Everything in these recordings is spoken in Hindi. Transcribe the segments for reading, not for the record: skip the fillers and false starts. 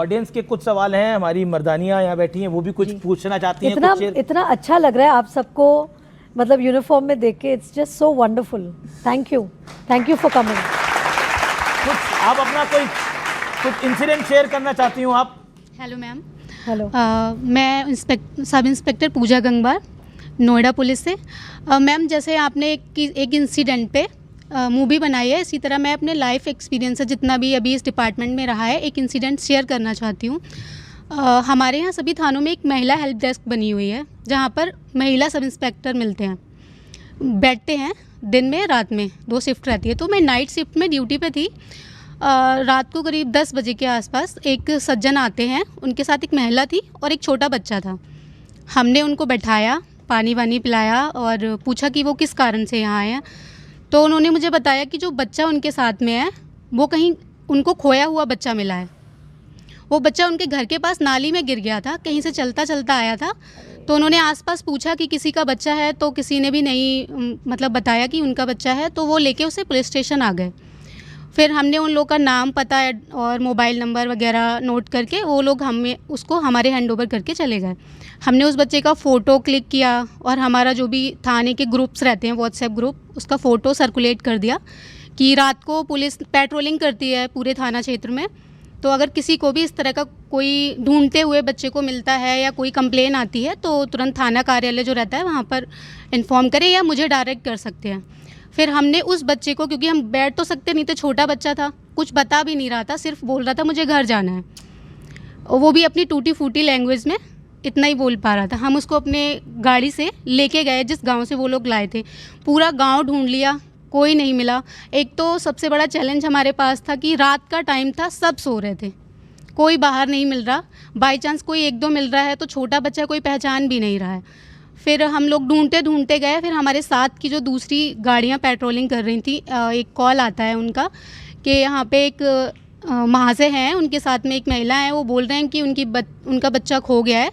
ऑडियंस के कुछ सवाल हैं, हमारी मर्दानियां यहाँ बैठी हैं, वो भी कुछ पूछना चाहती हैं। इतना अच्छा लग रहा है आप सबको, मतलब यूनिफॉर्म में देख के, it's just so wonderful. Thank you for coming. कुछ आप अपना कुछ इंसिडेंट शेयर करना चाहती हूँ आप? Hello ma'am. हेलो। मैं सब इंस्पेक्टर पूजा गंगवार, नोएडा पुलिस से। मैम, जैसे आपने एक इंसिडेंट पे मूवी बनाई है, इसी तरह मैं अपने लाइफ एक्सपीरियंस से जितना भी अभी इस डिपार्टमेंट में रहा है, एक इंसिडेंट शेयर करना चाहती हूँ। हमारे यहाँ सभी थानों में एक महिला हेल्प डेस्क बनी हुई है, जहाँ पर महिला सब इंस्पेक्टर मिलते हैं, बैठते हैं। दिन में रात में 2 शिफ्ट रहती है। तो मैं नाइट शिफ्ट में ड्यूटी पे थी। रात को करीब 10 बजे के आसपास एक सज्जन आते हैं, उनके साथ एक महिला थी और एक छोटा बच्चा था। हमने उनको बैठाया, पानी वानी पिलाया और पूछा कि वो किस कारण से यहाँ आए हैं। तो उन्होंने मुझे बताया कि जो बच्चा उनके साथ में है वो कहीं उनको खोया हुआ बच्चा मिला है। वो बच्चा उनके घर के पास नाली में गिर गया था, कहीं से चलता चलता आया था। तो उन्होंने आसपास पूछा कि किसी का बच्चा है, तो किसी ने भी नहीं मतलब बताया कि उनका बच्चा है। तो वो लेके उसे पुलिस स्टेशन आ गए। फिर हमने उन लोगों का नाम, पता और मोबाइल नंबर वगैरह नोट करके वो लोग उसको हमारे हैंड ओवर करके चले गए। हमने उस बच्चे का फ़ोटो क्लिक किया और हमारा जो भी थाने के ग्रुप्स रहते हैं, व्हाट्सएप ग्रुप, उसका फ़ोटो सर्कुलेट कर दिया कि रात को पुलिस पेट्रोलिंग करती है पूरे थाना क्षेत्र में। तो अगर किसी को भी इस तरह का कोई ढूंढते हुए बच्चे को मिलता है या कोई कंप्लेन आती है तो तुरंत थाना कार्यालय जो रहता है वहाँ पर इन्फॉर्म करें या मुझे डायरेक्ट कर सकते हैं। फिर हमने उस बच्चे को, क्योंकि हम बैठ तो सकते नहीं थे, छोटा बच्चा था, कुछ बता भी नहीं रहा था, सिर्फ बोल रहा था मुझे घर जाना है, और वो भी अपनी टूटी फूटी लैंग्वेज में इतना ही बोल पा रहा था। हम उसको अपने गाड़ी से लेके गए जिस गांव से वो लोग लाए थे। पूरा गांव ढूंढ लिया, कोई नहीं मिला। एक तो सबसे बड़ा चैलेंज हमारे पास था कि रात का टाइम था, सब सो रहे थे, कोई बाहर नहीं मिल रहा। बाई चांस कोई 1-2 मिल रहा है तो छोटा बच्चा कोई पहचान भी नहीं रहा है। फिर हम लोग ढूंढते ढूंढते गए। फिर हमारे साथ की जो दूसरी गाड़ियाँ पेट्रोलिंग कर रही थी, एक कॉल आता है उनका कि यहाँ पे एक महाशय हैं, उनके साथ में एक महिला है, वो बोल रहे हैं कि उनका बच्चा खो गया है,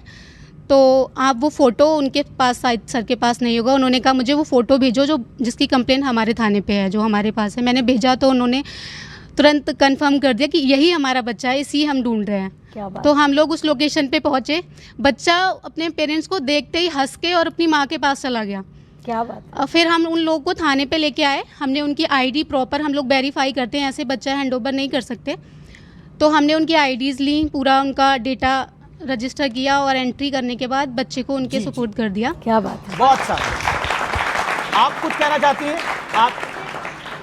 तो आप वो फ़ोटो उनके पास, शायद सर के पास नहीं होगा। उन्होंने कहा मुझे वो फ़ोटो भेजो जिसकी कंप्लेन हमारे थाने पे है, जो हमारे पास है। मैंने भेजा तो उन्होंने तुरंत कंफर्म कर दिया कि यही हमारा बच्चा है, इसी हम ढूंढ रहे हैं। क्या बात। तो हम लोग उस लोकेशन पे पहुँचे। बच्चा अपने पेरेंट्स को देखते ही हंस के और अपनी माँ के पास चला गया। क्या बात। फिर हम उन लोगों को थाने पे लेके आए। हमने उनकी आईडी प्रॉपर, हम लोग वेरीफाई करते हैं, ऐसे बच्चा हैंड ओवर नहीं कर सकते। तो हमने उनकी आईडीज़ ली, पूरा उनका डेटा रजिस्टर किया और एंट्री करने के बाद बच्चे को उनके सुपुर्द कर दिया। क्या बात है। बहुत सारा। आप कुछ कहना चाहती हैं? आप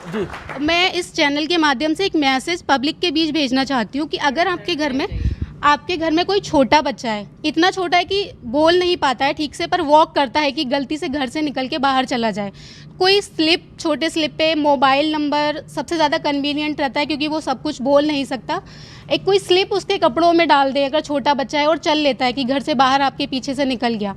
जी। मैं इस चैनल के माध्यम से एक मैसेज पब्लिक के बीच भेजना चाहती हूँ कि अगर आपके घर में कोई छोटा बच्चा है, इतना छोटा है कि बोल नहीं पाता है ठीक से, पर वॉक करता है कि गलती से घर से निकल के बाहर चला जाए, कोई स्लिप, छोटे स्लिप पे मोबाइल नंबर सबसे ज़्यादा कन्वीनियंट रहता है क्योंकि वो सब कुछ बोल नहीं सकता। एक कोई स्लिप उसके कपड़ों में डाल दे अगर छोटा बच्चा है और चल लेता है कि घर से बाहर आपके पीछे से निकल गया,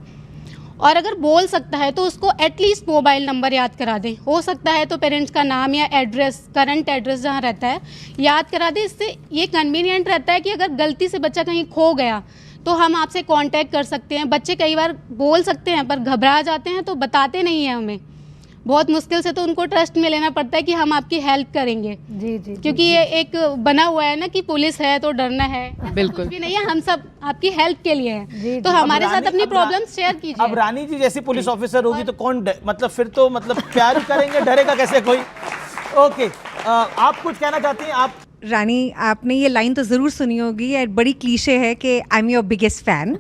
और अगर बोल सकता है तो उसको एटलीस्ट मोबाइल नंबर याद करा दें। हो सकता है तो पेरेंट्स का नाम या एड्रेस, करंट एड्रेस जहाँ रहता है, याद करा दें। इससे ये कन्वीनियंट रहता है कि अगर गलती से बच्चा कहीं खो गया तो हम आपसे कांटेक्ट कर सकते हैं। बच्चे कई बार बोल सकते हैं पर घबरा जाते हैं तो बताते नहीं हैं हमें, बहुत मुश्किल से, तो उनको ट्रस्ट में लेना पड़ता है कि हम आपकी हेल्प करेंगे। जी जी। क्योंकि ये एक बना हुआ है ना कि पुलिस है तो डरना है, बिल्कुल कुछ भी नहीं है, हम सब आपकी हेल्प के लिए हैं। जी, तो जी। हमारे साथ अपनी प्रॉब्लम शेयर कीजिए। अब रानी जी जैसी पुलिस ऑफिसर होगी तो कौन मतलब फिर तो मतलब प्यार करेंगे, डरेगा कैसे कोई? ओके, आप कुछ कहना चाहती हैं? आप रानी, आपने ये लाइन तो ज़रूर सुनी होगी, और बड़ी क्लीशे है कि I am your biggest fan,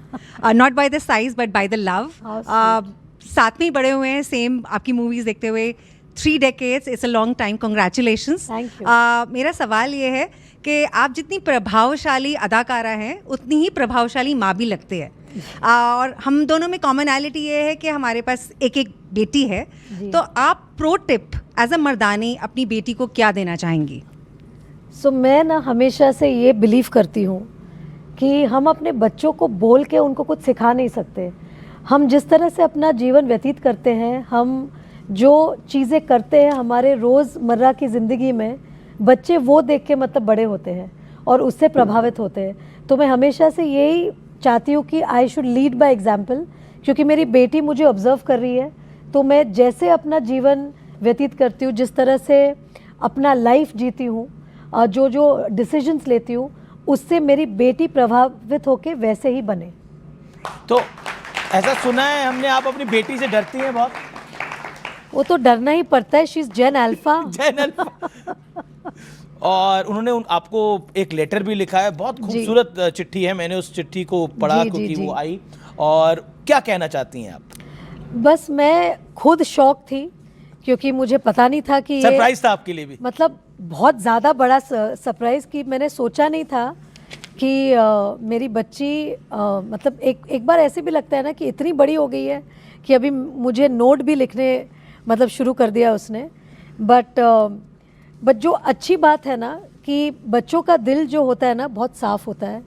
not by the size but by the love. साथ में ही बड़े हुए हैं, सेम आपकी मूवीज़ देखते हुए। 3 decades, it's a long time, congratulations. Thank you. मेरा सवाल ये है कि आप जितनी प्रभावशाली अदाकारा हैं उतनी ही प्रभावशाली माँ भी लगते हैं, और हम दोनों में कॉमनैलिटी ये है कि हमारे पास एक एक बेटी है। तो आप प्रो टिप एज अ मर्दानी अपनी बेटी को क्या देना चाहेंगी? मैं ना हमेशा से ये बिलीव करती हूँ कि हम अपने बच्चों को बोल के उनको कुछ सिखा नहीं सकते। हम जिस तरह से अपना जीवन व्यतीत करते हैं, हम जो चीज़ें करते हैं हमारे रोज़मर्रा की ज़िंदगी में, बच्चे वो देख के मतलब बड़े होते हैं और उससे प्रभावित होते हैं। तो मैं हमेशा से यही चाहती हूँ कि I should lead by example, क्योंकि मेरी बेटी मुझे ऑब्ज़र्व कर रही है। तो मैं जैसे अपना जीवन व्यतीत करती हूँ, जिस तरह से अपना लाइफ जीती हूँ, जो डिसीजंस लेती हूँ, उससे मेरी बेटी प्रभावित होके वैसे ही बने। तो ऐसा सुना है हमने, आप अपनी बेटी से डरती हैं बहुत? वो तो डरना ही पड़ता है, she is Gen Alpha. Gen Alpha. और उन्होंने आपको एक लेटर भी लिखा है, बहुत खूबसूरत चिट्ठी है, मैंने उस चिट्ठी को पढ़ा जी, क्योंकि जी, वो आई। और क्या कहना चाहती हैं आप? बस मैं खुद शॉक थी क्योंकि मुझे पता नहीं था कि ये सरप्राइज था आपके लिए भी? मतलब बहुत ज़्यादा बड़ा सरप्राइज़ कि मैंने सोचा नहीं था कि मेरी बच्ची मतलब एक बार ऐसे भी लगता है ना कि इतनी बड़ी हो गई है कि अभी मुझे नोट भी लिखने मतलब शुरू कर दिया उसने। बट जो अच्छी बात है ना कि बच्चों का दिल जो होता है ना बहुत साफ़ होता है,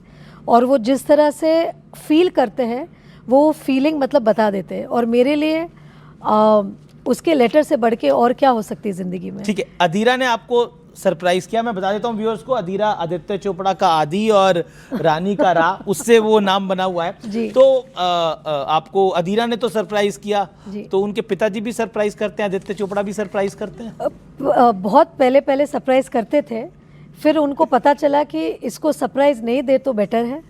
और वो जिस तरह से फील करते हैं वो फीलिंग मतलब बता देते हैं। और मेरे लिए उसके लेटर से बढ़ के और क्या हो सकती है ज़िंदगी में। ठीक है, अधीरा ने आपको सरप्राइज किया। मैं बता देता हूँ व्यूअर्स को, अधीरा आदित्य चोपड़ा का आदि और रानी का रा, उससे वो नाम बना हुआ है जी। तो आपको अधीरा ने तो सरप्राइज किया, जी। तो उनके पिताजी भी सरप्राइज करते हैं, आदित्य चोपड़ा भी सरप्राइज करते हैं? बहुत पहले सरप्राइज़ करते थे, फिर उनको पता चला कि इसको सरप्राइज़ नहीं दे तो बेटर है।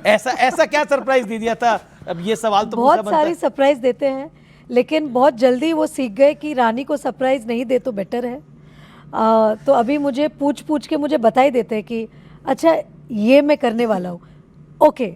ऐसा क्या सरप्राइज दे दिया था? अब ये सवाल तो पूछना बहुत बनता सारी है। सरप्राइज़ देते हैं, लेकिन बहुत जल्दी वो सीख गए कि रानी को सरप्राइज़ नहीं दे तो बेटर है। तो अभी मुझे पूछ के मुझे बता ही देते हैं कि अच्छा ये मैं करने वाला हूँ, ओके।